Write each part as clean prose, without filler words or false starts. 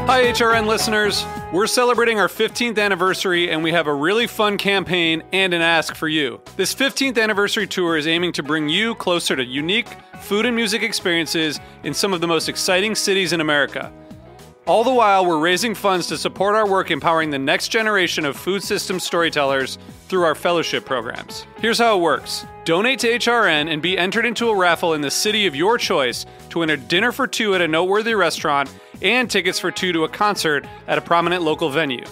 Hi, HRN listeners. We're celebrating our 15th anniversary, and we have a really fun campaign and an ask for you. This 15th anniversary tour is aiming to bring you closer to unique food and music experiences in some of the most exciting cities in America. All the while, we're raising funds to support our work empowering the next generation of food system storytellers through our fellowship programs. Here's how it works. Donate to HRN and be entered into a raffle in the city of your choice to win a dinner for two at a noteworthy restaurant and tickets for two to a concert at a prominent local venue.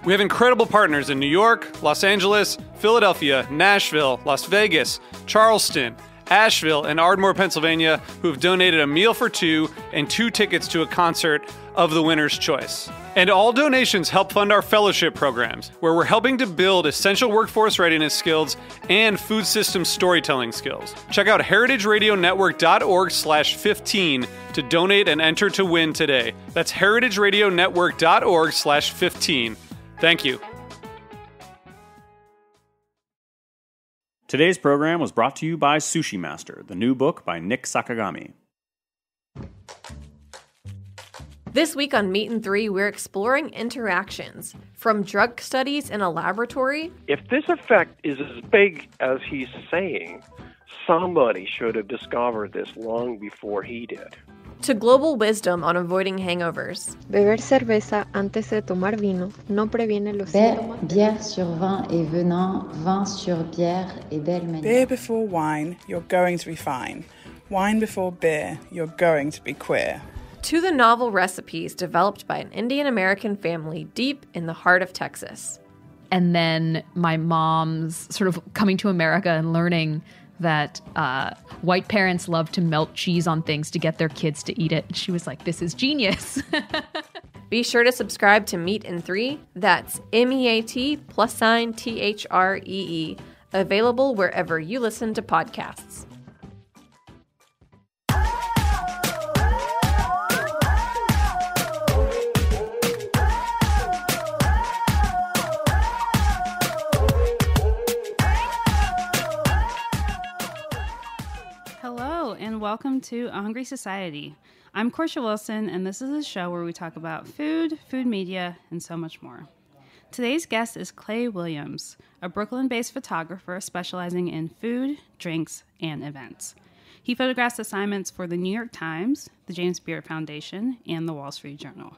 We have incredible partners in New York, Los Angeles, Philadelphia, Nashville, Las Vegas, Charleston, Asheville, and Ardmore, Pennsylvania, who have donated a meal for two and two tickets to a concert of the winner's choice. And all donations help fund our fellowship programs, where we're helping to build essential workforce readiness skills and food system storytelling skills. Check out heritageradionetwork.org/15 to donate and enter to win today. That's heritageradionetwork.org/15. Thank you. Today's program was brought to you by Sushi Master, the new book by Nick Sakagami. This week on Meat and Three, we're exploring interactions from drug studies in a laboratory. If this effect is as big as he's saying, somebody should have discovered this long before he did. To global wisdom on avoiding hangovers. Beber cerveza antes de tomar vino no previene los síntomas. Bière sur vin et venin, vin sur bière et belle manière. Beer before wine, you're going to be fine. Wine before beer, you're going to be queer. To the novel recipes developed by an Indian-American family deep in the heart of Texas. And then my mom's sort of coming to America and learning that white parents love to melt cheese on things to get their kids to eat it. She was like, this is genius. Be sure to subscribe to Meat in 3. That's MEAT+THREE. Available wherever you listen to podcasts. Hello, and welcome to A Hungry Society. I'm Portia Wilson, and this is a show where we talk about food, food media, and so much more. Today's guest is Clay Williams, a Brooklyn-based photographer specializing in food, drinks, and events. He photographs assignments for the New York Times, the James Beard Foundation, and the Wall Street Journal.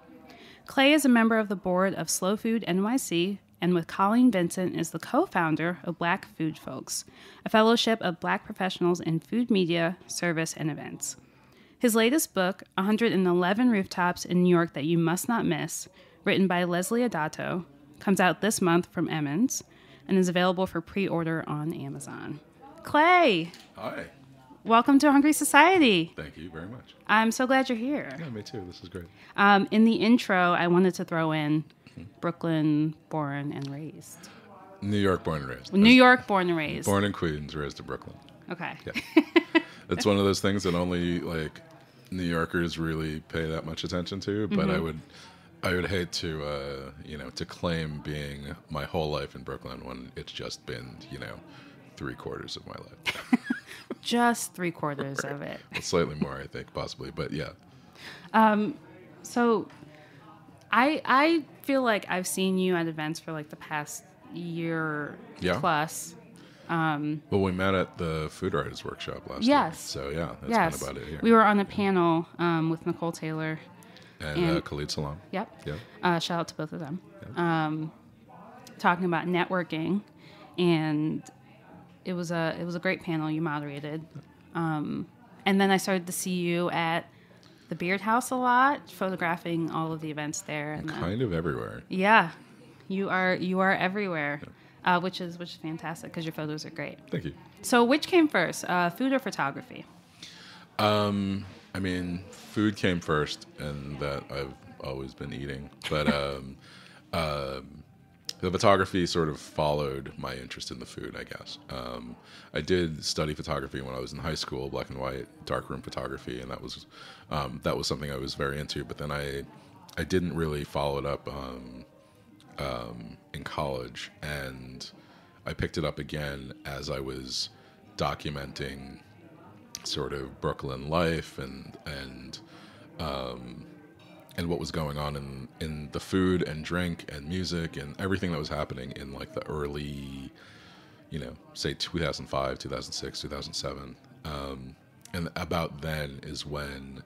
Clay is a member of the board of Slow Food NYC, and with Colleen Vincent is the co-founder of Black Food Folks, a fellowship of Black professionals in food media, service, and events. His latest book, 111 Rooftops in New York That You Must Not Miss, written by Leslie Adato, comes out this month from Emmons and is available for pre-order on Amazon. Clay! Hi. Welcome to Hungry Society. Thank you very much. I'm so glad you're here. Yeah, me too. This is great. In the intro, I wanted to throw in Brooklyn, born and raised. New York, born and raised. New York, born and raised. Born in Queens, raised in Brooklyn. Okay. Yeah. It's one of those things that only New Yorkers really pay that much attention to. But I would hate to to claim being my whole life in Brooklyn when it's just been 3/4 of my life. Just 3/4 Right. of it. Well, slightly more, I think, possibly. But yeah. So I feel like I've seen you at events for like the past year plus. Well, we met at the Food Writers Workshop last year. So yeah, that's been about it here. We were on a panel with Nicole Taylor and Khalid Salam. Yep. Yeah. Shout out to both of them. Yeah. Talking about networking, and it was a great panel you moderated. And then I started to see you at the Beard House a lot, photographing all of the events there. And kind of everywhere. Yeah, you are everywhere, which is fantastic because your photos are great. Thank you. So which came first, food or photography? I mean, food came first, and that I've always been eating. But the photography sort of followed my interest in the food, I guess. I did study photography when I was in high school, black and white, darkroom photography, and that was something I was very into. But then I didn't really follow it up in college, and I picked it up again as I was documenting sort of Brooklyn life and what was going on in the food and drink and music and everything that was happening in like the early, say 2005, 2006, 2007. And about then is when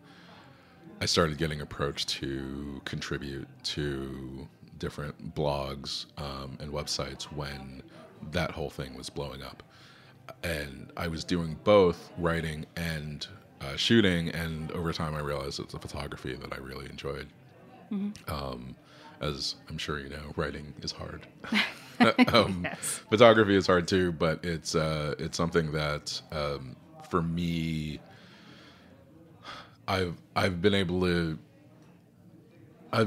I started getting approached to contribute to different blogs and websites when that whole thing was blowing up. And I was doing both writing and shooting, and over time I realized it's the photography that I really enjoyed. As I'm sure you know, writing is hard. Yes. Photography is hard too, but it's something that for me, I've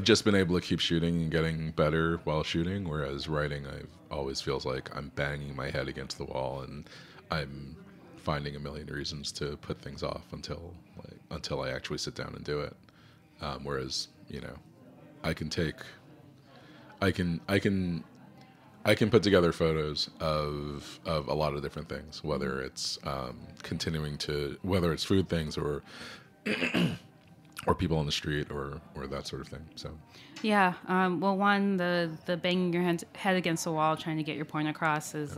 just been able to keep shooting and getting better while shooting, whereas writing always feels like I'm banging my head against the wall and I'm finding a million reasons to put things off until I actually sit down and do it. Whereas, I can put together photos of a lot of different things, whether it's whether it's food things or or people on the street or that sort of thing. So yeah, well, one, the banging your head against the wall trying to get your point across is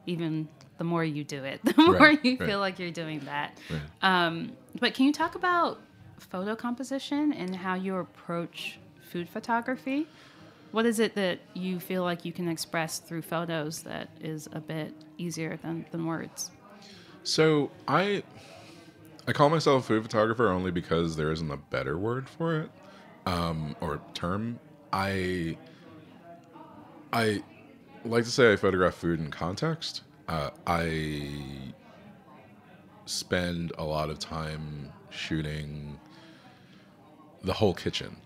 even the more you do it, the more you feel like you're doing that. Right. But can you talk about photo composition and how you approach food photography? What is it that you feel like you can express through photos that is a bit easier than words? So I call myself a food photographer only because there isn't a better word for it, or term. I like to say I photograph food in context. I spend a lot of time shooting the whole kitchen,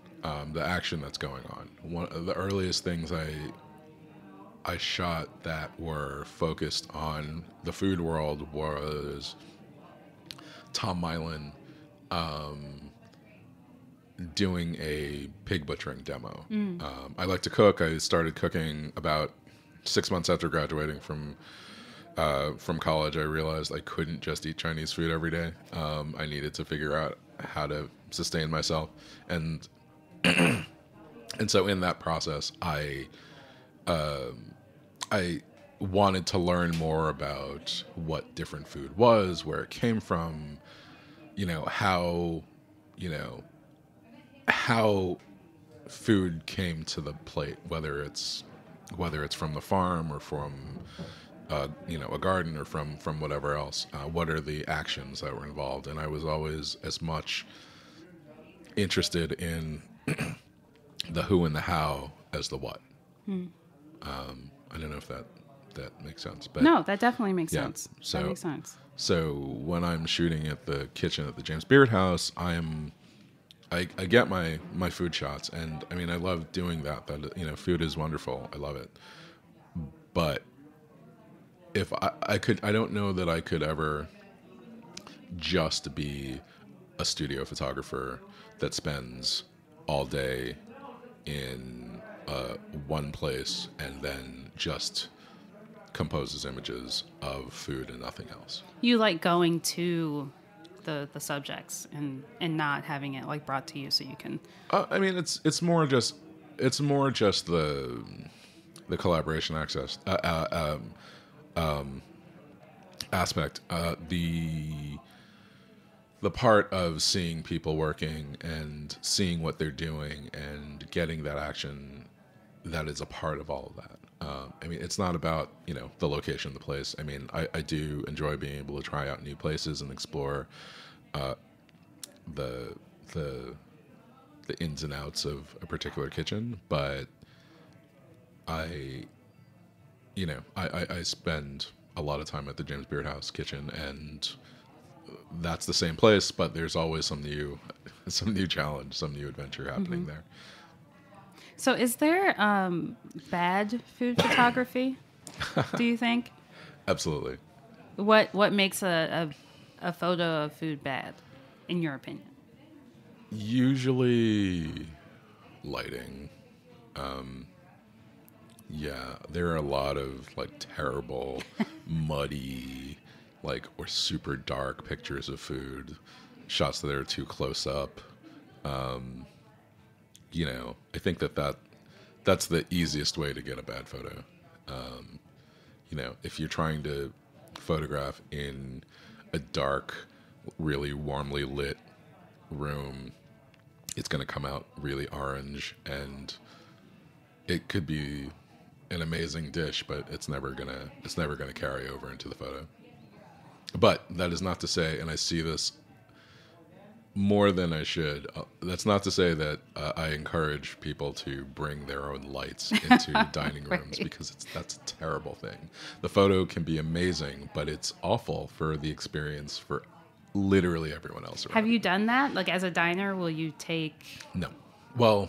the action that's going on. One of the earliest things I shot that were focused on the food world was Tom Milan doing a pig butchering demo. I like to cook. I started cooking about 6 months after graduating from college. I realized I couldn't just eat Chinese food every day. I needed to figure out how to sustain myself, and so in that process, I wanted to learn more about what different food was, where it came from, how food came to the plate, whether it's from the farm or from a garden or from whatever else. What are the actions that were involved? And I was always as much interested in the who and the how as the what. I don't know if that makes sense, but no, that definitely makes sense. That makes sense. So when I'm shooting at the kitchen at the James Beard House, I get my food shots, and I mean I love doing that. Food is wonderful. I love it. But if I don't know that I could ever just be a studio photographer that spends all day in one place and then just composes images of food and nothing else. You like going to the subjects and not having it like brought to you so you can. I mean, it's more just the collaboration access aspect. The part of seeing people working and seeing what they're doing and getting that action that is a part of all of that. I mean, it's not about, the location of the place. I mean, I do enjoy being able to try out new places and explore the ins and outs of a particular kitchen, but I spend a lot of time at the James Beard House kitchen, and that's the same place, but there's always some new challenge, some new adventure happening there. So is there bad food photography, do you think? Absolutely. What makes a photo of food bad, in your opinion? Usually lighting. Yeah, there are a lot of terrible, muddy, or super dark pictures of food, shots that are too close up. I think that's the easiest way to get a bad photo. If you're trying to photograph in a dark, really warmly lit room, it's going to come out really orange, and it could be an amazing dish, but it's never gonna carry over into the photo. But that is not to say, and I see this more than I should. That's not to say that I encourage people to bring their own lights into dining rooms, because that's a terrible thing. The photo can be amazing, but it's awful for the experience for literally everyone else around. Have you done that? Like, as a diner, will you take... No. Well,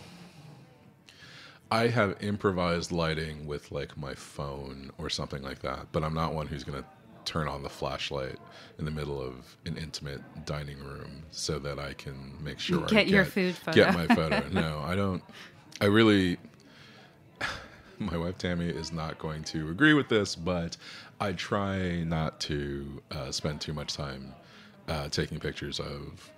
I have improvised lighting with like my phone or something like that, but I'm not one who's going to turn on the flashlight in the middle of an intimate dining room so that I can make sure get your food photo. Get my photo. No, I don't. I really... My wife Tammy is not going to agree with this, but I try not to spend too much time taking pictures of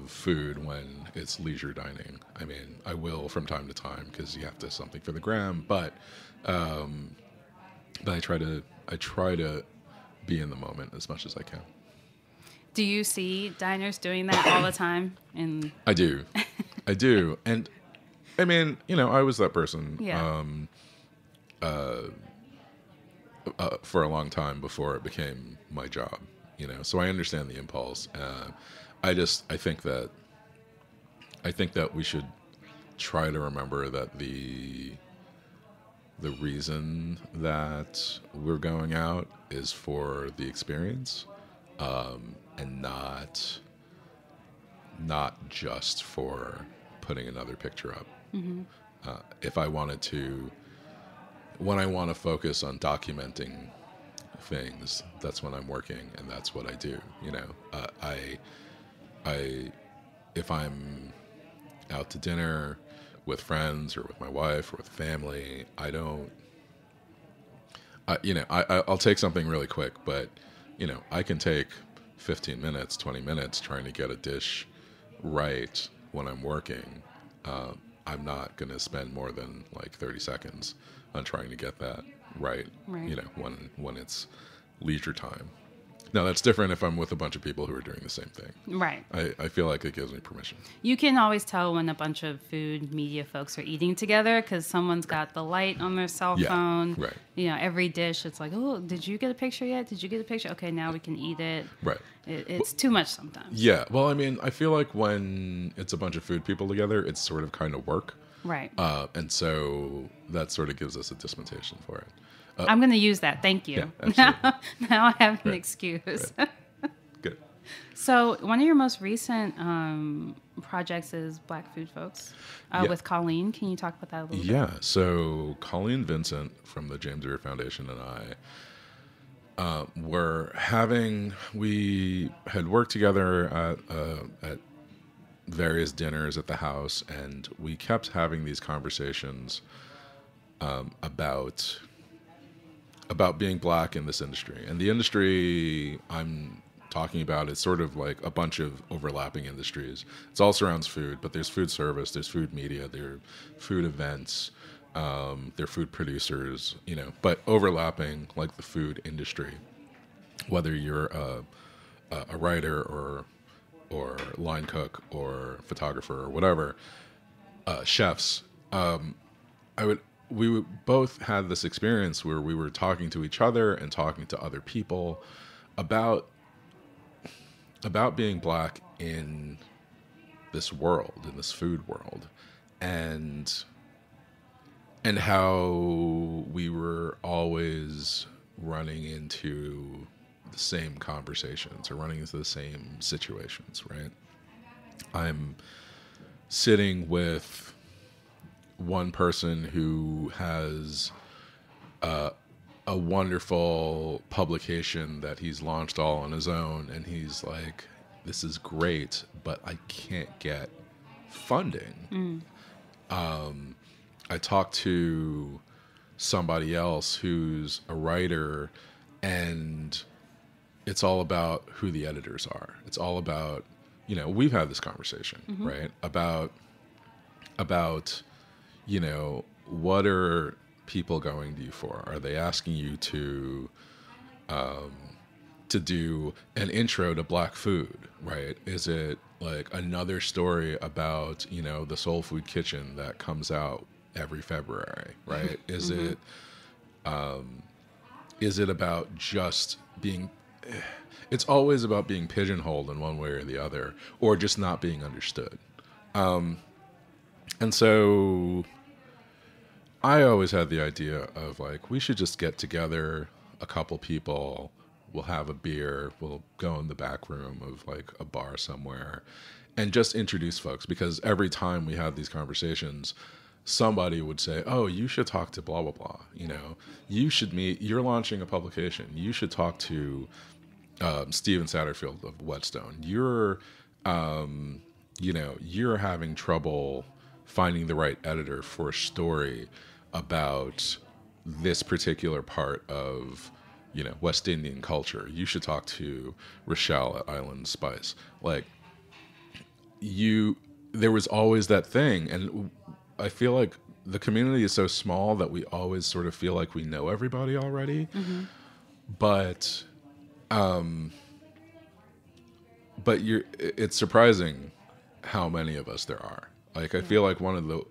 food when it's leisure dining. I mean, I will from time to time because you have to something for the gram, but I try to be in the moment as much as I can. Do you see diners doing that all the time? I do, and I mean, I was that person. Yeah. For a long time before it became my job, so I understand the impulse. I think that we should try to remember that the reason that we're going out is for the experience, and not just for putting another picture up. Mm-hmm. When I want to focus on documenting things, that's when I'm working, and that's what I do. If I'm out to dinner with friends or with my wife or with family, I'll take something really quick, but I can take 15 minutes, 20 minutes trying to get a dish right when I'm working. I'm not going to spend more than like 30 seconds on trying to get that right. When it's leisure time. Now, that's different if I'm with a bunch of people who are doing the same thing. Right. I feel like it gives me permission. You can always tell when a bunch of food media folks are eating together because someone's got the light on their cell phone. Right. Every dish, it's like, oh, did you get a picture yet? Did you get a picture? Okay, now we can eat it. Right. It's too much sometimes. Yeah. Well, I mean, I feel like when it's a bunch of food people together, it's sort of kind of work. Right. And so that sort of gives us a dispensation for it. I'm going to use that. Thank you. Yeah, now I have an excuse. Right. Good. So one of your most recent projects is Black Food Folks with Colleen. Can you talk about that a little bit? Yeah. So Colleen Vincent from the James Beard Foundation and I we had worked together at various dinners at the house, and we kept having these conversations about being Black in this industry. And the industry I'm talking about is sort of like a bunch of overlapping industries. It all surrounds food, but there's food service, there's food media, there are food events, there are food producers, but overlapping like the food industry, whether you're a writer or line cook or photographer or whatever, chefs. We both had this experience where we were talking to each other and talking to other people about being Black in this world, in this food world, and how we were always running into the same conversations or running into the same situations, right? I'm sitting with one person who has a wonderful publication that he's launched all on his own, and he's like, this is great, but I can't get funding. I talked to somebody else who's a writer, and it's all about who the editors are. It's all about, we've had this conversation, right? About about, what are people going to you for? Are they asking you to do an intro to Black food, right? Is it like another story about, the Soul Food Kitchen that comes out every February, right? Is it about just being, it's always about being pigeonholed in one way or the other, or just not being understood. And so I always had the idea of like, we should just get together, a couple people, we'll have a beer, we'll go in the back room of like a bar somewhere and just introduce folks, because every time we had these conversations, somebody would say, oh, you should talk to blah, blah, blah. You should meet, you're launching a publication. You should talk to Steven Satterfield of Whetstone. You're having trouble finding the right editor for a story about this particular part of, West Indian culture. You should talk to Rochelle at Island Spice. Like, there was always that thing. And I feel like the community is so small that we always sort of feel like we know everybody already. Mm-hmm. But it's surprising how many of us there are. Like, I feel like one of the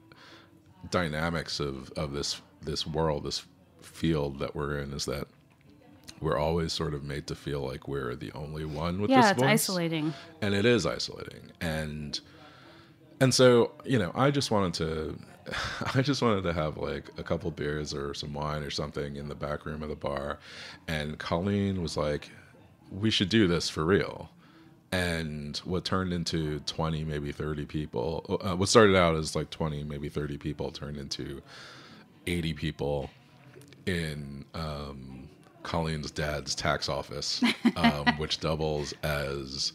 dynamics of this world, this field that we're in, is that we're always sort of made to feel like we're the only one with this voice. Yeah, it's isolating. And it is isolating. And so, I just wanted to have like a couple beers or some wine or something in the back room of the bar. And Colleen was like, we should do this for real. And what turned into 20, maybe 30 people, what started out as like 20, maybe 30 people turned into 80 people in Colleen's dad's tax office, which doubles as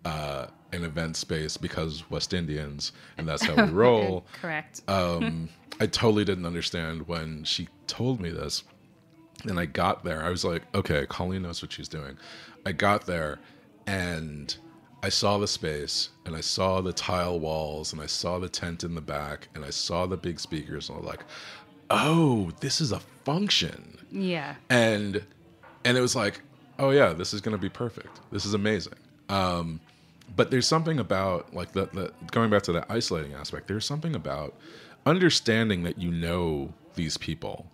an event space because West Indians, and that's how we roll. Correct. I totally didn't understand when she told me this. And I got there. I was like, okay, Colleen knows what she's doing. I got there and I saw the space and I saw the tile walls and I saw the tent in the back and I saw the big speakers and I was like, oh, this is a function. Yeah. And it was like, oh yeah, this is going to be perfect. This is amazing. But there's something about like the going back to that isolating aspect, there's something about understanding that these people.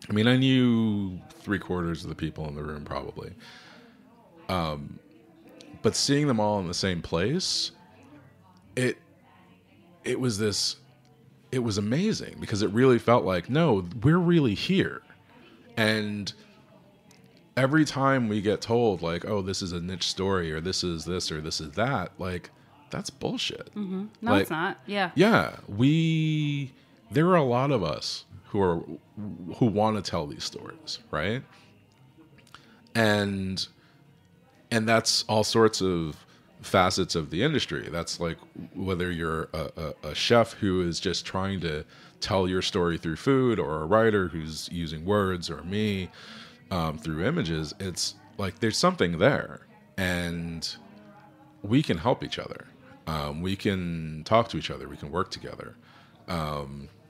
I mean, I knew 3/4 of the people in the room probably. But seeing them all in the same place, it was amazing because it really felt like, no, we're really here. And every time we get told like, oh, this is a niche story or this is this or this is that, like, that's bullshit. Mm-hmm. No, like, it's not. Yeah. Yeah. There are a lot of us who want to tell these stories, right? And that's all sorts of facets of the industry. That's like whether you're a chef who is just trying to tell your story through food, or a writer who's using words, or me through images. It's like there's something there, and we can help each other. We can talk to each other. We can work together.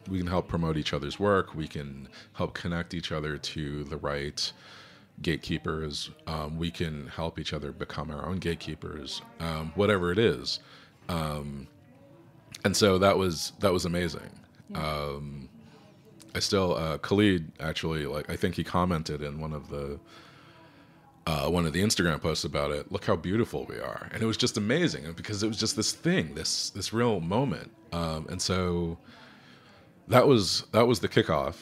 We can help promote each other's work. We can help connect each other to the right gatekeepers. We can help each other become our own gatekeepers, whatever it is. And so that was amazing. Yeah. I still Khalid actually, like, I think he commented in one of the Instagram posts about it. Look how beautiful we are, and it was just amazing because it was just this thing, this real moment. And so that was the kickoff.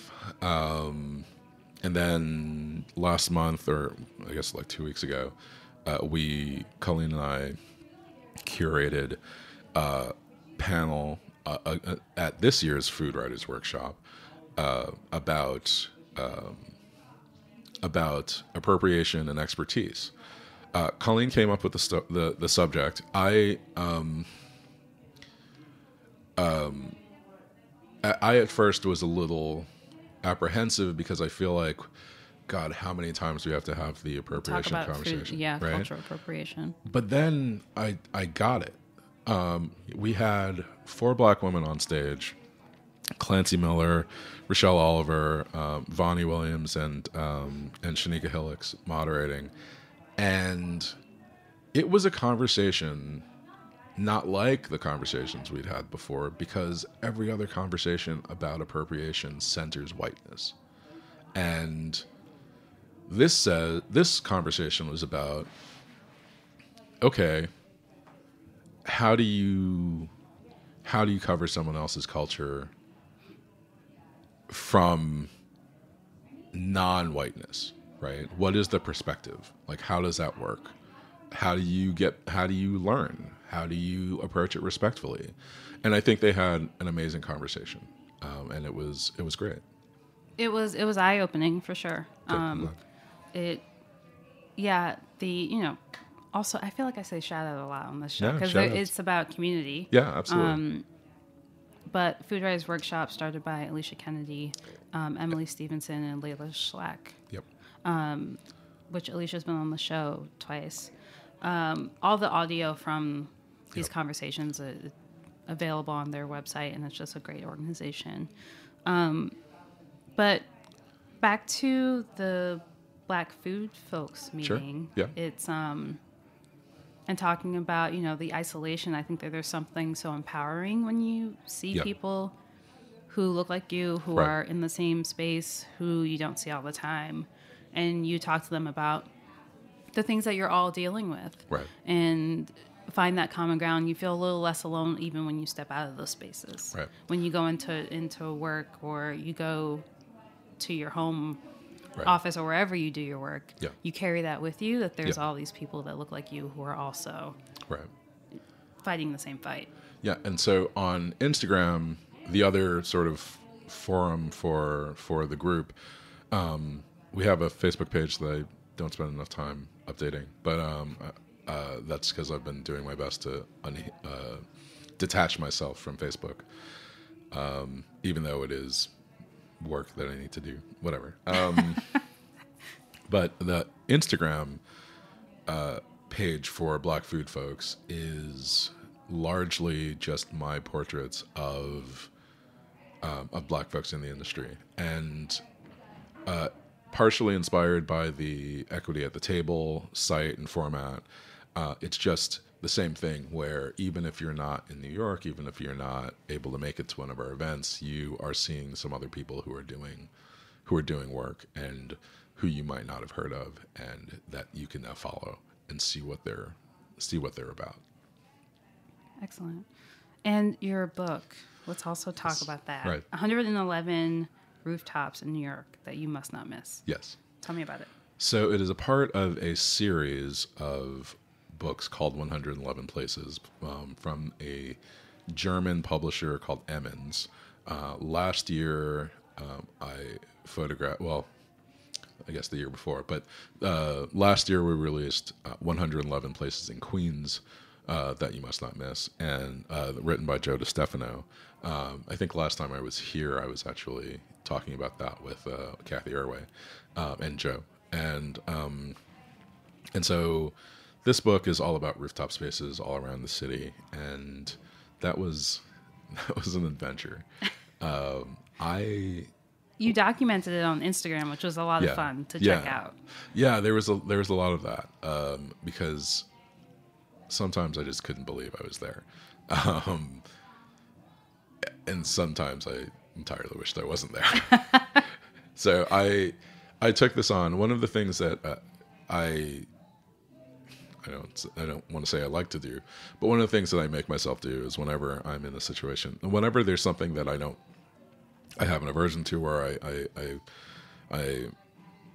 And then last month, or I guess like 2 weeks ago, Colleen and I curated a panel at this year's Food Writers Workshop about appropriation and expertise. Colleen came up with the subject. I at first was a little apprehensive because I feel like, God, how many times do we have to have the appropriation conversation? Food, yeah, right? cultural appropriation. But then I got it. We had 4 black women on stage: Clancy Miller, Rochelle Oliver, Vonnie Williams, and Shanika Hillocks moderating. And it was a conversation not like the conversations we'd had before, because every other conversation about appropriation centers whiteness. And this conversation was about, okay, how do you cover someone else's culture from non-whiteness, right? What is the perspective? Like, how does that work? How do you learn? How do you approach it respectfully? And I think they had an amazing conversation, and it was great. It was eye-opening for sure. Also, I feel like I say shout out a lot on this show because it's about community. Yeah, absolutely. But Food Writers Workshop started by Alicia Kennedy, Emily Stevenson, and Layla Schlack. Yep. Which Alicia's been on the show twice. All the audio from these conversations are available on their website, and it's just a great organization. But back to the Black Food Folks meeting. Sure. Yeah. It's and talking about, the isolation. I think that there's something so empowering when you see people who look like you, who are in the same space, who you don't see all the time, and you talk to them about the things that you're all dealing with, and find that common ground. You feel a little less alone even when you step out of those spaces. Right. When you go into work, or you go to your home office, or wherever you do your work, you carry that with you, that there's all these people that look like you who are also fighting the same fight. Yeah, and so on Instagram, the other sort of forum for the group, we have a Facebook page that I don't spend enough time updating, but that's because I've been doing my best to detach myself from Facebook, even though it is work that I need to do, whatever. But the Instagram page for Black Food Folks is largely just my portraits of Black folks in the industry, and partially inspired by the Equity at the Table site and format. It's just the same thing, where even if you're not in New York, even if you're not able to make it to one of our events, you are seeing some other people who are doing work and who you might not have heard of, and that you can now follow and see what they're about. Excellent. And your book, let's also talk about that. Right. 111 rooftops in New York that you must not miss. Yes. Tell me about it. So it is a part of a series of books called 111 Places, from a German publisher called Emmons. Last year, I photographed, I guess the year before, but last year we released 111 Places in Queens that you must not miss, and written by Joe DiStefano. I think last time I was here, I was actually talking about that with Kathy Irway and Joe. And so this book is all about rooftop spaces all around the city, and that was an adventure. You documented it on Instagram, which was a lot of fun to check out. Yeah, there was a lot of that, because sometimes I just couldn't believe I was there, and sometimes I entirely wished I wasn't there. So I took this on. One of the things that I don't want to say I like to do, but one of the things that I make myself do is whenever I'm in a situation, whenever there's something that I have an aversion to, or I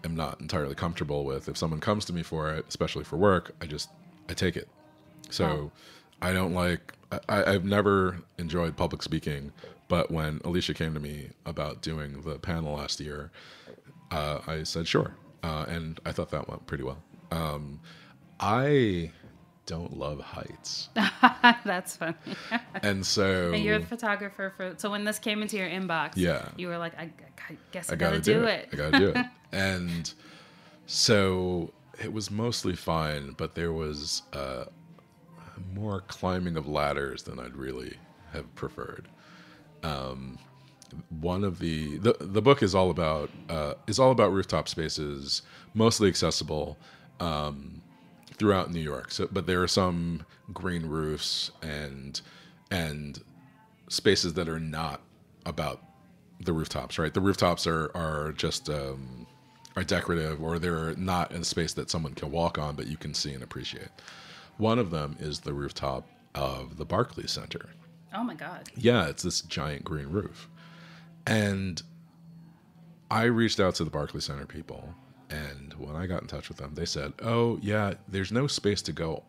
am not entirely comfortable with, if someone comes to me for it, especially for work, I take it. So I've never enjoyed public speaking, but when Alicia came to me about doing the panel last year, I said sure, and I thought that went pretty well. I don't love heights. That's funny. And so... And you're the photographer so when this came into your inbox, you were like, I guess I gotta do it. I gotta do it. And so it was mostly fine, but there was more climbing of ladders than I'd really have preferred. One of the book is all about rooftop spaces, mostly accessible throughout New York. So, but there are some green roofs and spaces that are not about the rooftops, right? The rooftops are just are decorative, or they're not in a space that someone can walk on, but you can see and appreciate. One of them is the rooftop of the Barclays Center. Oh my God. Yeah, it's this giant green roof. And I reached out to the Barclays Center people, and when I got in touch with them, they said, oh yeah, there's no space to go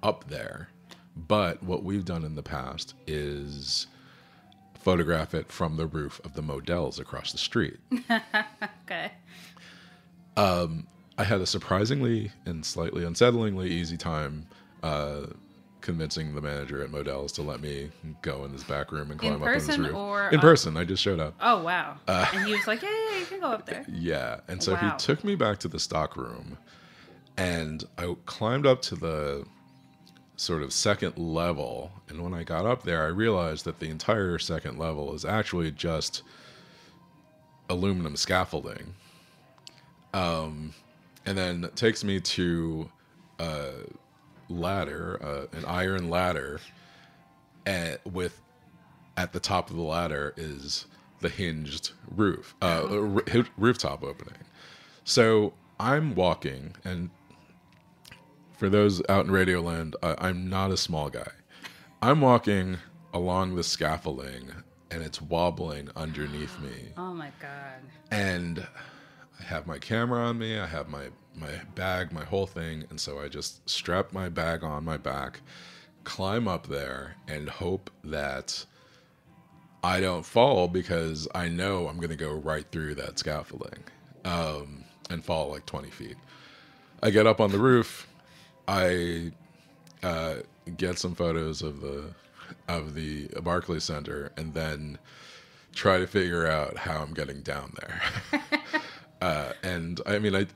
up there, but what we've done in the past is photograph it from the roof of the Models across the street. Okay. I had a surprisingly and slightly unsettlingly easy time convincing the manager at Models to let me go in his back room and climb up on his roof. In person, I just showed up. Oh, wow. And he was like, yeah, you can go up there. Yeah. And so he took me back to the stock room, and I climbed up to the sort of second level. And when I got up there, I realized that the entire second level is actually just aluminum scaffolding. And then it takes me to a ladder, an iron ladder, and at the top of the ladder is the hinged roof, rooftop opening. So I'm walking, and for those out in Radioland, I'm not a small guy. I'm walking along the scaffolding, and it's wobbling underneath me. Oh my God. And I have my camera on me, I have my bag, my whole thing, and so I just strap my bag on my back, climb up there, and hope that I don't fall, because I know I'm going to go right through that scaffolding and fall like 20 feet. I get up on the roof, I get some photos of the Barclays Center, and then try to figure out how I'm getting down there. And I mean, I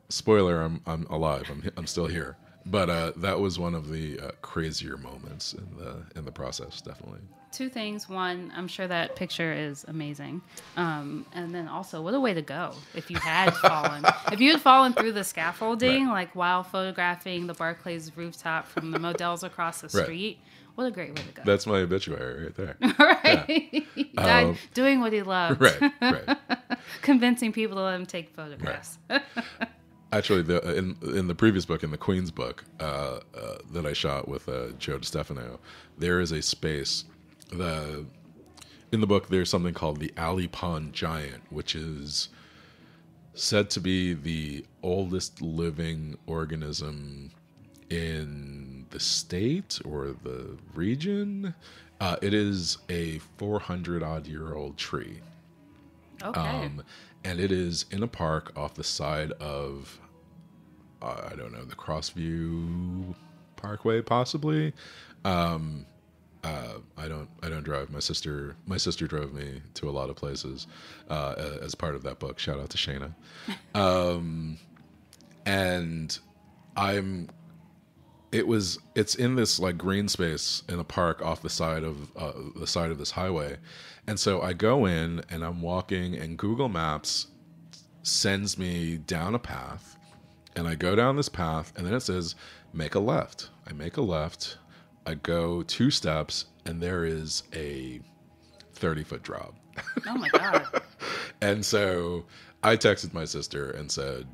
spoiler, I'm alive. I'm still here. But that was one of the crazier moments in the process, definitely. Two things. One, I'm sure that picture is amazing. And then also, what a way to go if you had fallen. If you had fallen through the scaffolding, right, like while photographing the Barclays rooftop from the Models across the street, right, what a great way to go. That's my obituary right there. Right. Yeah. He died doing what he loved. Right. Convincing people to let him take photographs. Right. Actually, in the previous book, in the Queen's book that I shot with Joe DiStefano, there is a space. In the book, there's something called the Alley Pond Giant, which is said to be the oldest living organism in the state or the region. It is a 400-odd-year-old tree. Okay. And it is in a park off the side of, I don't know, the Crossview Parkway, possibly. I don't drive. My sister drove me to a lot of places as part of that book. Shout out to Shayna. And it's in this like green space in a park off the side of this highway. And so I go in and I'm walking, and Google Maps sends me down a path, and I go down this path, and then it says, make a left. I make a left. I go 2 steps, and there is a 30-foot drop. Oh my God. And so I texted my sister and said,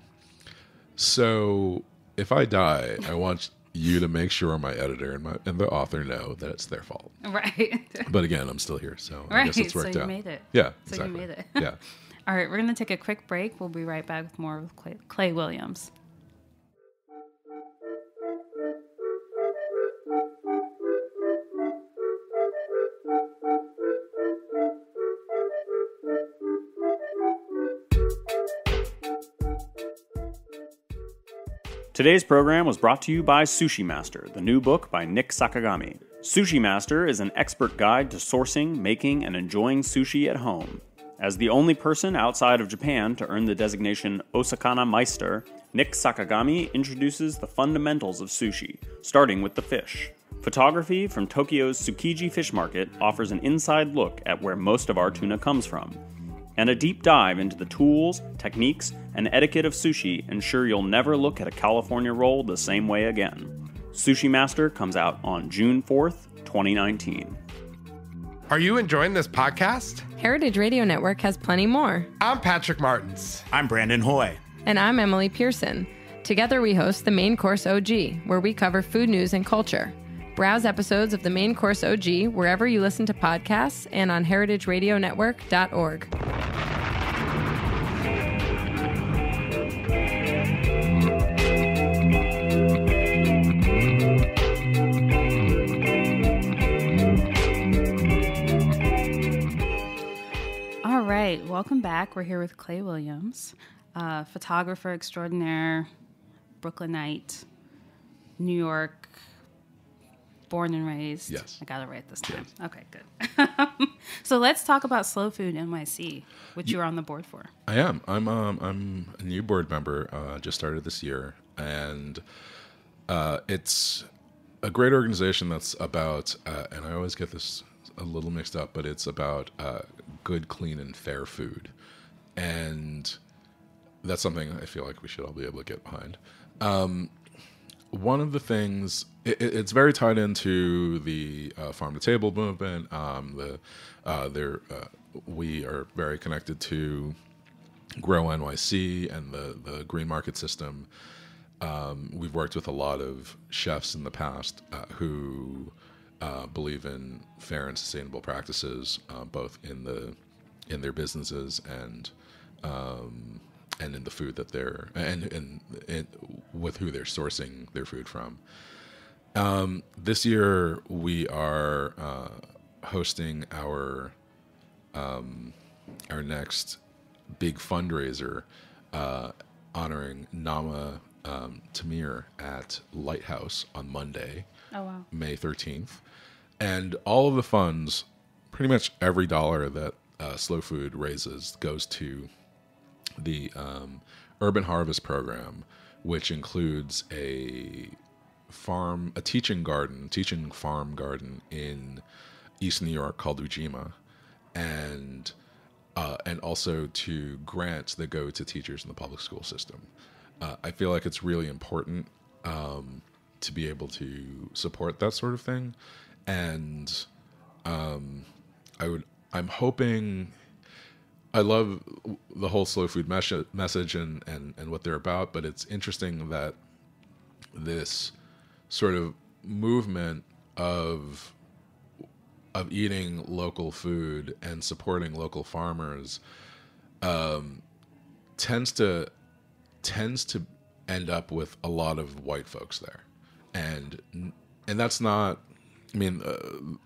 so if I die, I want you to make sure my editor and the author know that it's their fault. Right. But again, I'm still here, so right. I guess it's worked out. So you made it. Yeah, so exactly. you made it. Yeah. All right, we're going to take a quick break. We'll be right back with more with Clay Williams. Today's program was brought to you by Sushi Master, the new book by Nick Sakagami. Sushi Master is an expert guide to sourcing, making, and enjoying sushi at home. As the only person outside of Japan to earn the designation Osakana Meister, Nick Sakagami introduces the fundamentals of sushi, starting with the fish. Photography from Tokyo's Tsukiji Fish Market offers an inside look at where most of our tuna comes from. And a deep dive into the tools, techniques, and etiquette of sushi ensure you'll never look at a California roll the same way again. Sushi Master comes out on June 4th, 2019. Are you enjoying this podcast? Heritage Radio Network has plenty more. I'm Patrick Martins. I'm Brandon Hoy. And I'm Emily Pearson. Together we host The Main Course OG, where we cover food news and culture. Browse episodes of The Main Course OG wherever you listen to podcasts and on heritageradionetwork.org. All right, welcome back. We're here with Clay Williams, photographer extraordinaire, Brooklynite, New York, born and raised. Yes. I got it right this time. Yes. Okay, good. So let's talk about Slow Food NYC, which you're on the board for. I am. I'm a new board member. Just started this year, and it's a great organization that's about. And I always get this a little mixed up, but it's about good, clean, and fair food, and that's something I feel like we should all be able to get behind. One of the things, it's very tied into the farm to table movement. We are very connected to Grow NYC and the green market system. We've worked with a lot of chefs in the past who believe in fair and sustainable practices, both in their businesses and in the food that they're and with who they're sourcing their food from. This year we are hosting our next big fundraiser honoring Nama Tamir at Lighthouse on Monday, May 13th. And all of the funds, pretty much every dollar that Slow Food raises goes to the Urban Harvest Program, which includes a teaching farm garden in East New York called Ujima, and also to grants that go to teachers in the public school system. I feel like it's really important to be able to support that sort of thing, and I'm hoping. I love the whole slow food message and what they're about, but it's interesting that this sort of movement of eating local food and supporting local farmers tends to end up with a lot of white folks there, and that's not. I mean,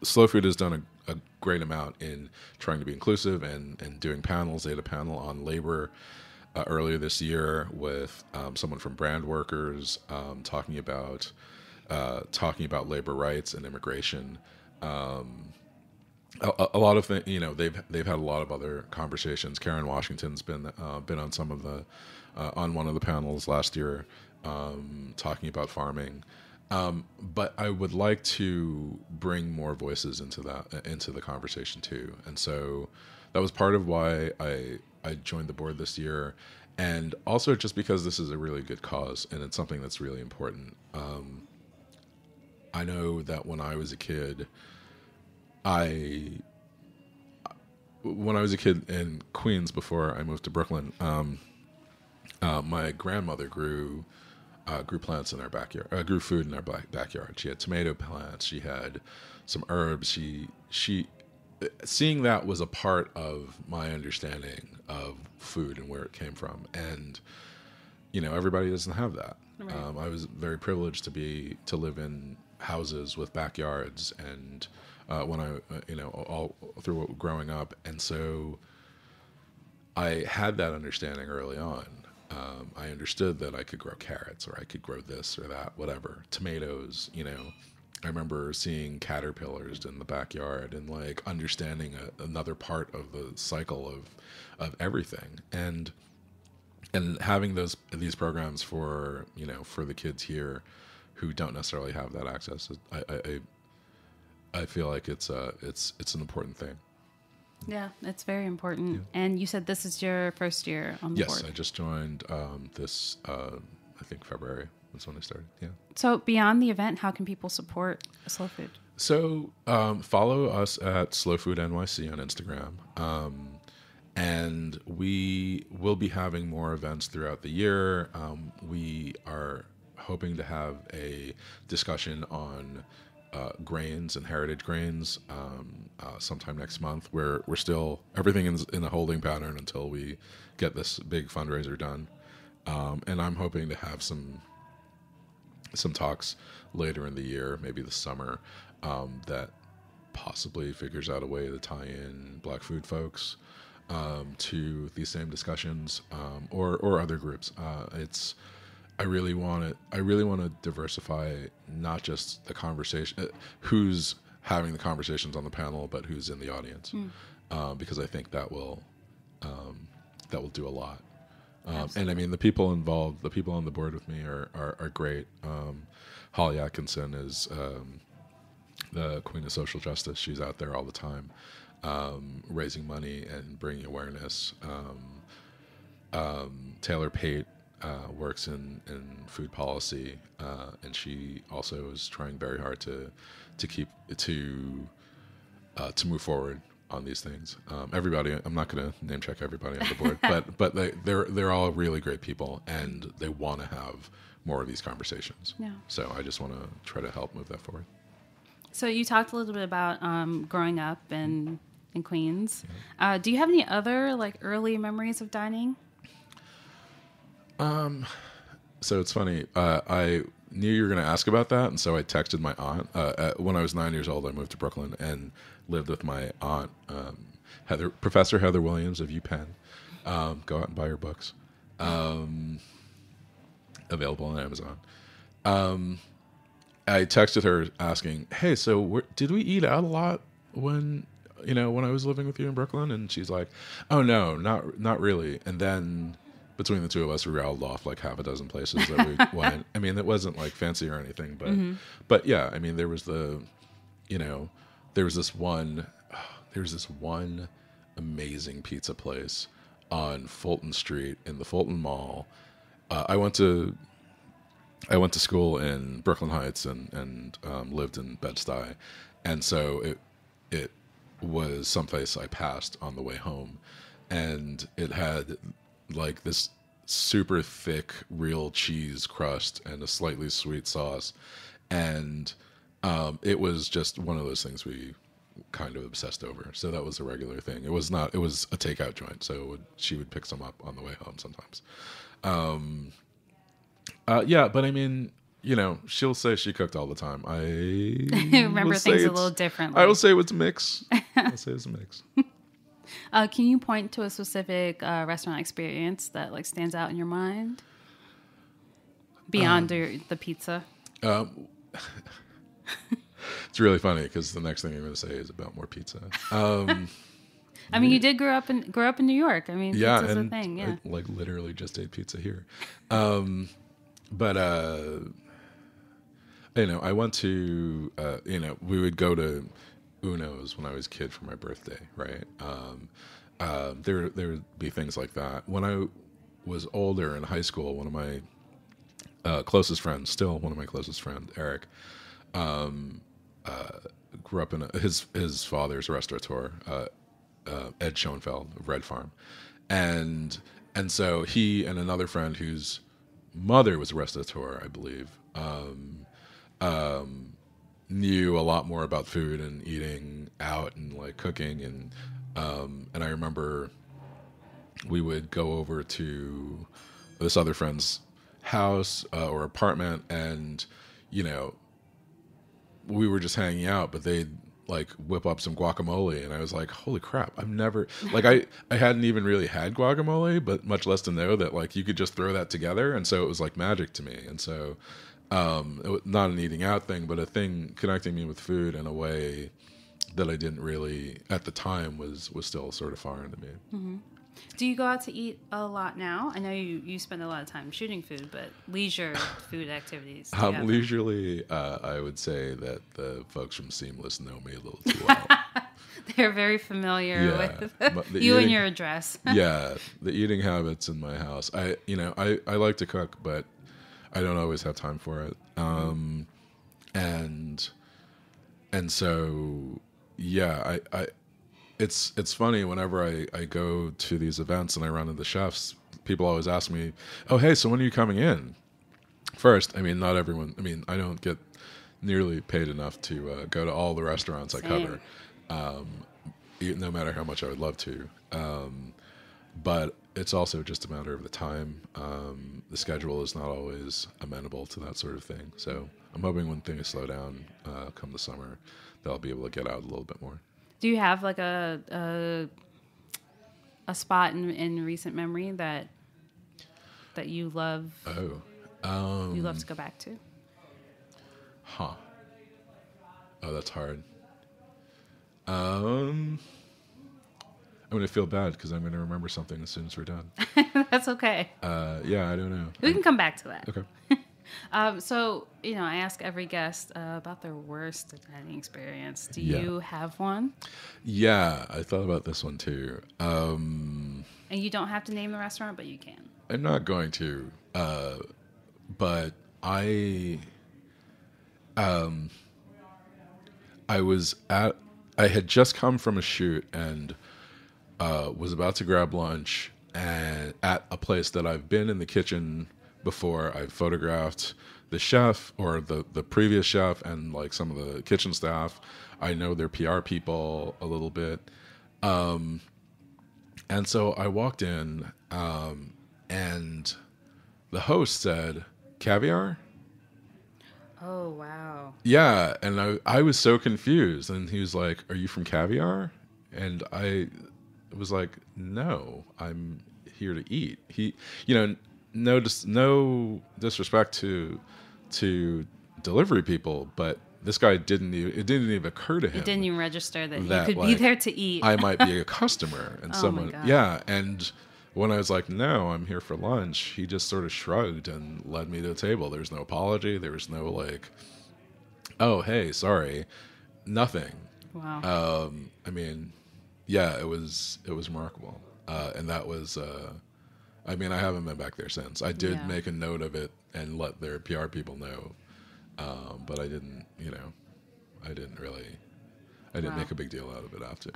Slow Food has done a great amount in trying to be inclusive and doing panels. They had a panel on labor earlier this year with someone from Brand Workers talking about labor rights and immigration. A lot of things, they've had a lot of other conversations. Karen Washington's been on some of the on one of the panels last year talking about farming. But I would like to bring more voices into the conversation too, and so that was part of why I joined the board this year, and also just because this is a really good cause and it's something that's really important. I know that when I was a kid in Queens before I moved to Brooklyn, my grandmother grew plants in our backyard, grew food in our backyard. She had tomato plants. She had some herbs. She seeing that was a part of my understanding of food and where it came from. And, everybody doesn't have that. Right. I was very privileged to live in houses with backyards and, when I, all through growing up. And so I had that understanding early on. I understood that I could grow carrots or I could grow this or that, whatever, tomatoes, I remember seeing caterpillars in the backyard and like understanding another part of the cycle of everything, and having these programs for for the kids here who don't necessarily have that access. I feel like it's an important thing. Yeah, it's very important. Yeah. And you said this is your first year on the board. Yes, I just joined this, I think February was when I started, yeah. So beyond the event, how can people support Slow Food? So follow us at Slow Food NYC on Instagram. And we will be having more events throughout the year. We are hoping to have a discussion on grains and heritage grains sometime next month. We're still, everything is in a holding pattern until we get this big fundraiser done. And I'm hoping to have some talks later in the year, maybe this summer, that possibly figures out a way to tie in Black food folks to these same discussions, or other groups. I really want to diversify not just the conversation, who's having the conversations on the panel, but who's in the audience, because I think that will do a lot. And I mean, the people involved, the people on the board with me are great. Holly Atkinson is the Queen of Social Justice. She's out there all the time, raising money and bringing awareness. Taylor Pate works in food policy, and she also is trying very hard to move forward on these things. Everybody, I'm not going to name check everybody on the board, but they're all really great people, and they want to have more of these conversations. Yeah. So I just want to try to help move that forward. So you talked a little bit about growing up in Queens. Yeah. Do you have any other like early memories of dining? So it's funny. I knew you were going to ask about that, and so I texted my aunt. When I was 9 years old, I moved to Brooklyn and lived with my aunt, Professor Heather Williams of UPenn. Go out and buy her books. Available on Amazon. I texted her asking, "Hey, so did we eat out a lot when I was living with you in Brooklyn?" And she's like, "Oh no, not really." And then between the two of us, we rattled off like half a dozen places that we went. I mean, it wasn't like fancy or anything, but yeah, I mean, there was this one amazing pizza place on Fulton Street in the Fulton Mall. I went to school in Brooklyn Heights and lived in Bed-Stuy, and so it was someplace I passed on the way home, and it had like this super thick real cheese crust and a slightly sweet sauce, and it was just one of those things we kind of obsessed over. So that was a regular thing. It was a takeout joint, so she would pick some up on the way home sometimes. Yeah, but I mean, she'll say she cooked all the time. I remember things a little differently. I will say it's a mix. I'll say it's a mix. Can you point to a specific restaurant experience that like stands out in your mind beyond the pizza? It's really funny because the next thing I'm going to say is about more pizza. I mean, you did grow up in New York. I mean, yeah, pizza's and a thing. Yeah, I like literally just ate pizza here. But I went to we would go to Uno's when I was a kid for my birthday, right? There would be things like that. When I was older in high school, one of my closest friends, Eric, grew up in his father's a restaurateur, Ed Schoenfeld of Red Farm, and so he and another friend whose mother was a restaurateur, I believe, knew a lot more about food and eating out and like cooking, and I remember we would go over to this other friend's house or apartment, and we were just hanging out, but they'd like whip up some guacamole, and I was like, holy crap, I've never like I hadn't even really had guacamole, but much less to know that like you could just throw that together, and so it was like magic to me. And so Not an eating out thing, but a thing connecting me with food in a way that I didn't really at the time was still sort of foreign to me. Mm-hmm. Do you go out to eat a lot now? I know you spend a lot of time shooting food, but leisure food activities. Leisurely, I would say that the folks from Seamless know me a little too well. They're very familiar with you and your address. Yeah, the eating habits in my house. I like to cook, but I don't always have time for it. And so, yeah, it's funny whenever I go to these events and I run into chefs, people always ask me, "Oh, hey, so when are you coming in?" First, I mean, not everyone. I mean, I don't get nearly paid enough to go to all the restaurants I cover, no matter how much I would love to. But it's also just a matter of the time. The schedule is not always amenable to that sort of thing. So I'm hoping when things slow down come the summer, that I'll be able to get out a little bit more. Do you have like a spot in recent memory that you love? You love to go back to? Oh, that's hard. I'm going to feel bad because I'm going to remember something as soon as we're done. That's okay. Yeah, I don't know. We can come back to that. Okay. So, I ask every guest about their worst dining experience. Do you have one? Yeah, I thought about this one too. And you don't have to name the restaurant, but you can. I'm not going to. But I had just come from a shoot and was about to grab lunch and at a place that I've been in the kitchen before. I've photographed the chef or the previous chef and like some of the kitchen staff. I know their PR people a little bit. And so I walked in and the host said, "Caviar?" Oh, wow. Yeah, and I was so confused. And he was like, "Are you from Caviar?" And I was like, "No, I'm here to eat." He, no disrespect to delivery people, but this guy it didn't even occur to him. It didn't even register that you could be there to eat. I might be a customer. And my God. Yeah, and when I was like, "No, I'm here for lunch," he just sort of shrugged and led me to a table. There's no apology. There was no like, "Oh, hey, sorry," nothing. Wow. I mean, yeah, it was remarkable, and that was. I mean, I haven't been back there since. I did make a note of it and let their PR people know, but I didn't. I didn't make a big deal out of it after.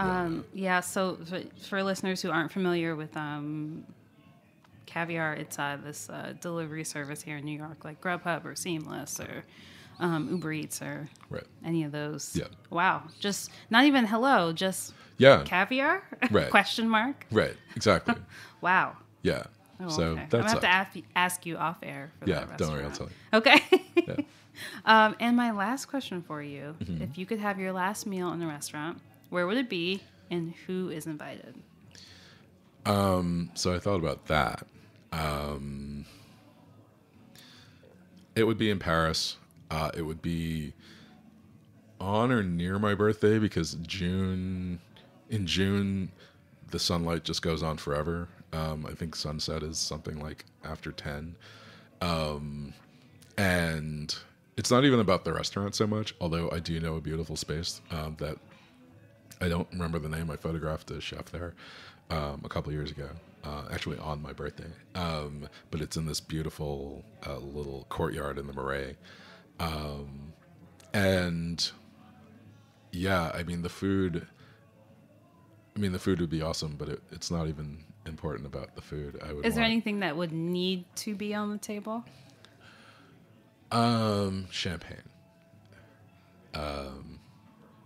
Yeah. So for listeners who aren't familiar with Caviar, it's this delivery service here in New York, like Grubhub or Seamless or Uber Eats or any of those. Yeah. Wow. Just not even hello. Just Caviar? Right. Question mark. Right. Exactly. Wow. Yeah. Oh, so okay. that's. I'm gonna have to ask you off air for that restaurant. Don't worry, I'll tell you. Okay. Yeah. And my last question for you: if you could have your last meal in a restaurant, where would it be, and who is invited? So I thought about that. It would be in Paris. It would be on or near my birthday because in June, the sunlight just goes on forever. I think sunset is something like after 10. And it's not even about the restaurant so much, although I do know a beautiful space that I don't remember the name. I photographed a chef there a couple years ago, actually on my birthday. But it's in this beautiful little courtyard in the Marais. And yeah, I mean, the food would be awesome, but it's not even important about the food. Is there anything that would need to be on the table? Champagne.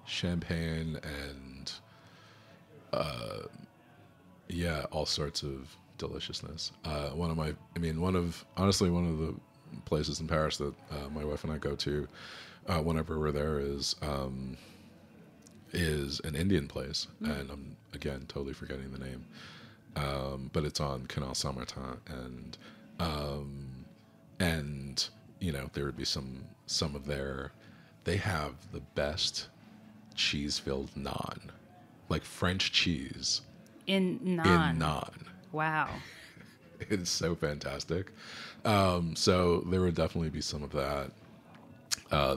Champagne and all sorts of deliciousness. One of the places in Paris that my wife and I go to whenever we're there is an Indian place, and I'm again totally forgetting the name, but it's on Canal Saint-Martin, and there would be some of their, they have the best cheese-filled naan, like French cheese. In naan. In naan. Wow. It's so fantastic. So there would definitely be some of that.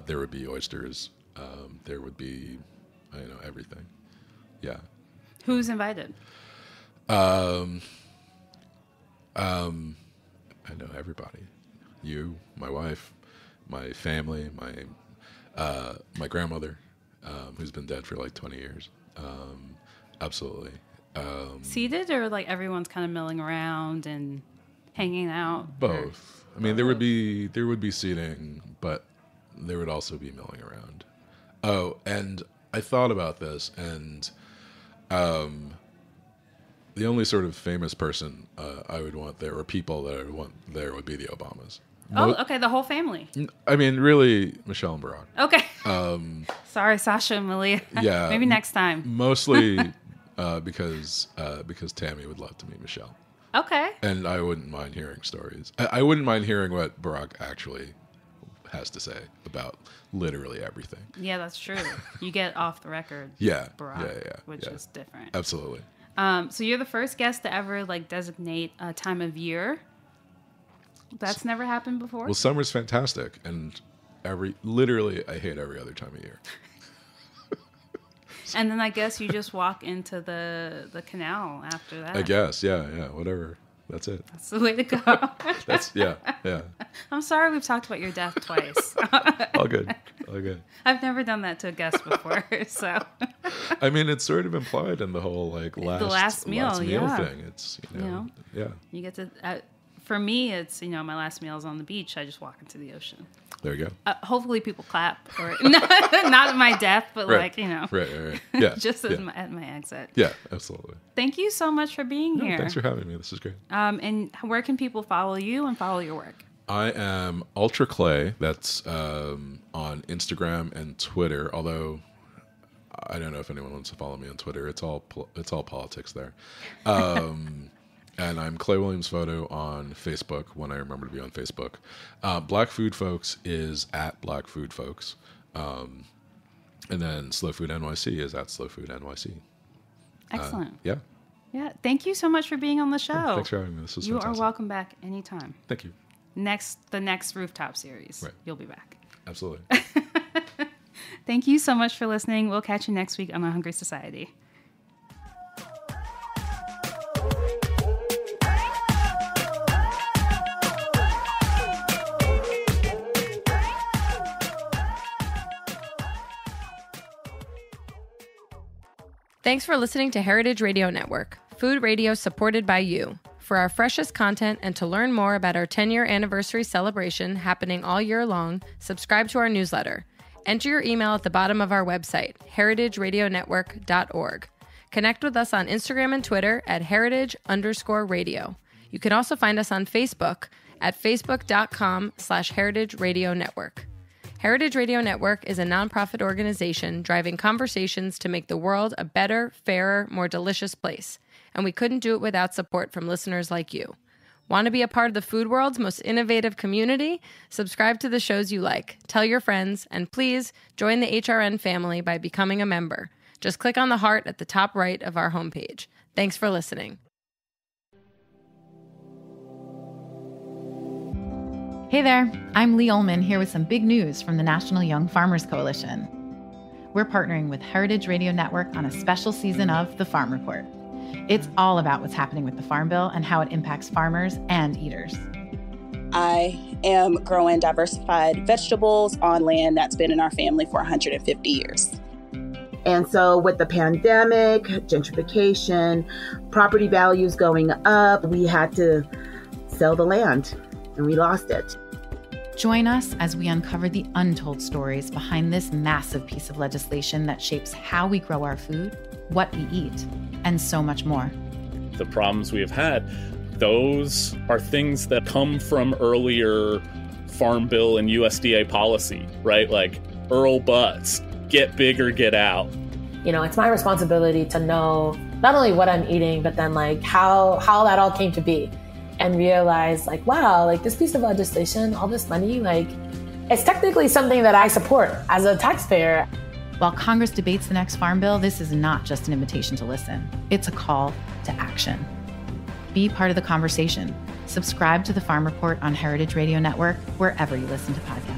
There would be oysters. There would be, everything. Yeah. Who's invited? I know everybody. You, my wife, my family, my grandmother, who's been dead for like 20 years. Absolutely. Seated, or like everyone's kind of milling around and hanging out? Both. I mean, there would be seating, but there would also be milling around. Oh, and I thought about this, and the only sort of famous person I would want there, or people that I would want there, would be the Obamas. Okay, the whole family. I mean, really, Michelle and Barack. Okay. Sorry, Sasha and Malia. Yeah. Maybe next time. Mostly because Tammy would love to meet Michelle. Okay. And I wouldn't mind hearing stories. I wouldn't mind hearing what Barack actually has to say about literally everything. Yeah, that's true. You get off the record. Yeah. Barack, which is different. Absolutely. So you're the first guest to ever designate a time of year. That's never happened before? Well, summer's fantastic, and literally I hate every other time of year. And then I guess you just walk into the canal after that. I guess, yeah, whatever. That's it. That's the way to go. Yeah. I'm sorry we've talked about your death twice. All good. I've never done that to a guest before, so. I mean, it's sort of implied in the whole last meal thing. It's yeah. You get to. For me, it's my last meal is on the beach. I just walk into the ocean. There you go. Hopefully, people clap, or not at my death, but right. Right. Yeah. just at my exit. Yeah, absolutely. Thank you so much for being here. Thanks for having me. This is great. And where can people follow you and follow your work? I am Ultra Clay. That's on Instagram and Twitter. Although I don't know if anyone wants to follow me on Twitter. It's all politics there. And I'm Clay Williams Photo on Facebook, when I remember to be on Facebook. Black Food Folks is at Black Food Folks. And then Slow Food NYC is at Slow Food NYC. Excellent. Yeah. Thank you so much for being on the show. Thanks for having me. This was fantastic. You are welcome back anytime. Thank you. The next Rooftop series. Right. You'll be back. Absolutely. Thank you so much for listening. We'll catch you next week on A Hungry Society. Thanks for listening to Heritage Radio Network, food radio supported by you. For our freshest content and to learn more about our 10-year anniversary celebration happening all year long, subscribe to our newsletter. Enter your email at the bottom of our website, heritageradionetwork.org. Connect with us on Instagram and Twitter at heritage_radio. You can also find us on Facebook at facebook.com/Heritage Radio Network. Heritage Radio Network is a nonprofit organization driving conversations to make the world a better, fairer, more delicious place. And we couldn't do it without support from listeners like you. Want to be a part of the food world's most innovative community? Subscribe to the shows you like, tell your friends, and please join the HRN family by becoming a member. Just click on the heart at the top right of our homepage. Thanks for listening. Hey there, I'm Lee Ullman here with some big news from the National Young Farmers Coalition. We're partnering with Heritage Radio Network on a special season of The Farm Report. It's all about what's happening with the Farm Bill and how it impacts farmers and eaters. I am growing diversified vegetables on land that's been in our family for 150 years. And so with the pandemic, gentrification, property values going up, we had to sell the land and we lost it. Join us as we uncover the untold stories behind this massive piece of legislation that shapes how we grow our food, what we eat, and so much more. The problems we have had, those are things that come from earlier Farm Bill and USDA policy, right? Like Earl Butz, get big or get out. It's my responsibility to know not only what I'm eating, but then how that all came to be. and realize like, wow, like this piece of legislation, all this money, like it's technically something that I support as a taxpayer. While Congress debates the next farm bill, this is not just an invitation to listen. It's a call to action. Be part of the conversation. Subscribe to the Farm Report on Heritage Radio Network, wherever you listen to podcasts.